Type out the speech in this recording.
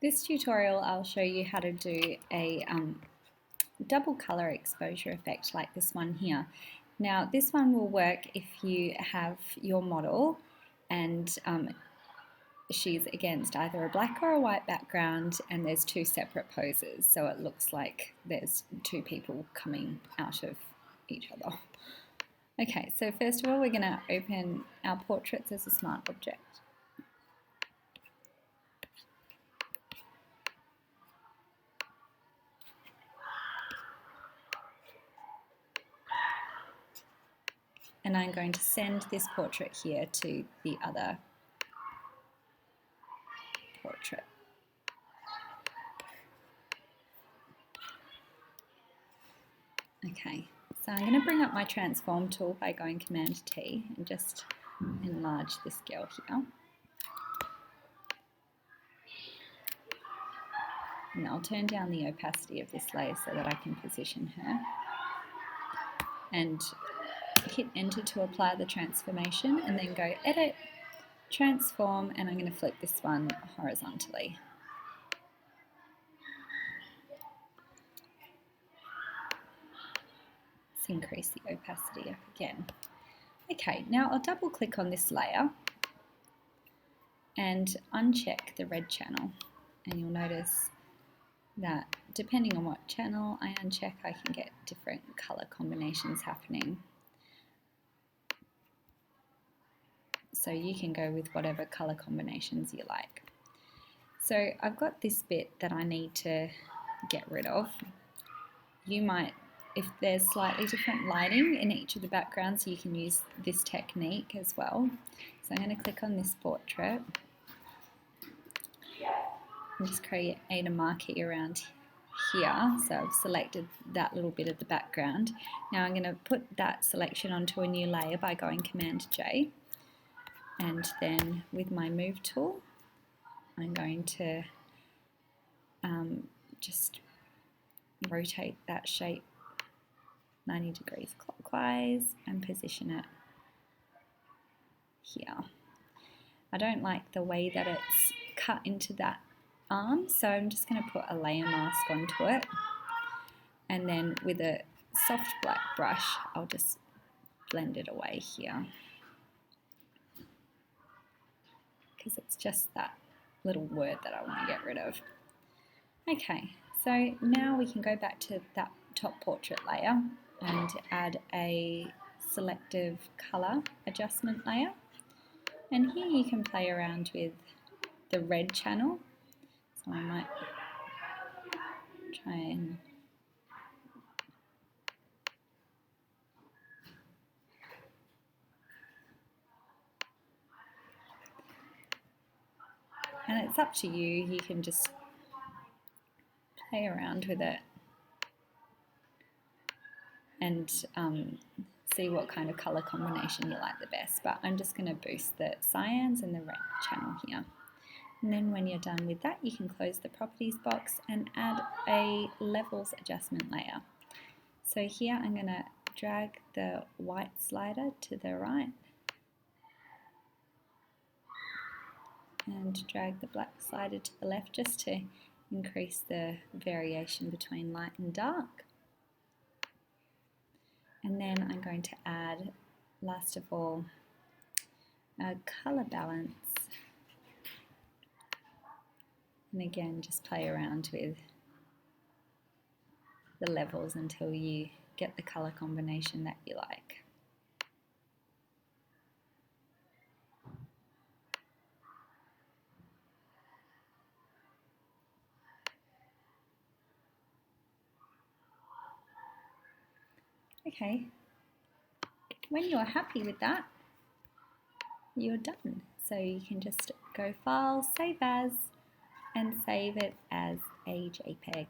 This tutorial I'll show you how to do a double colour exposure effect like this one here. Now this one will work if you have your model and she's against either a black or a white background and there's two separate poses, so it looks like there's two people coming out of each other. Okay, so first of all we're going to open our portraits as a smart object. And I'm going to send this portrait here to the other portrait. Okay, so I'm going to bring up my transform tool by going Command T and just enlarge this girl here. And I'll turn down the opacity of this layer so that I can position her. And hit enter to apply the transformation and then go edit, transform, and I'm going to flip this one horizontally. Let's increase the opacity up again. Okay, now I'll double click on this layer and uncheck the red channel, and you'll notice that depending on what channel I uncheck, I can get different color combinations happening. So you can go with whatever color combinations you like. So I've got this bit that I need to get rid of. You might, if there's slightly different lighting in each of the backgrounds, you can use this technique as well. So I'm going to click on this portrait and just create a marquee around here. So I've selected that little bit of the background. Now I'm going to put that selection onto a new layer by going Command J. And then with my move tool, I'm going to just rotate that shape 90 degrees clockwise and position it here. I don't like the way that it's cut into that arm, so I'm just going to put a layer mask onto it. And then with a soft black brush, I'll just blend it away here, because it's just that little word that I want to get rid of. Okay, so now we can go back to that top portrait layer and add a selective color adjustment layer. And here you can play around with the red channel. So I might try and it's up to you, you can just play around with it and see what kind of colour combination you like the best. But I'm just going to boost the cyans and the red channel here. And then when you're done with that, you can close the properties box and add a levels adjustment layer. So here I'm going to drag the white slider to the right and drag the black slider to the left, just to increase the variation between light and dark. And then I'm going to add, last of all, a colour balance. And again, just play around with the levels until you get the colour combination that you like. Okay, when you're happy with that, you're done. So you can just go File, Save As, and save it as a JPEG.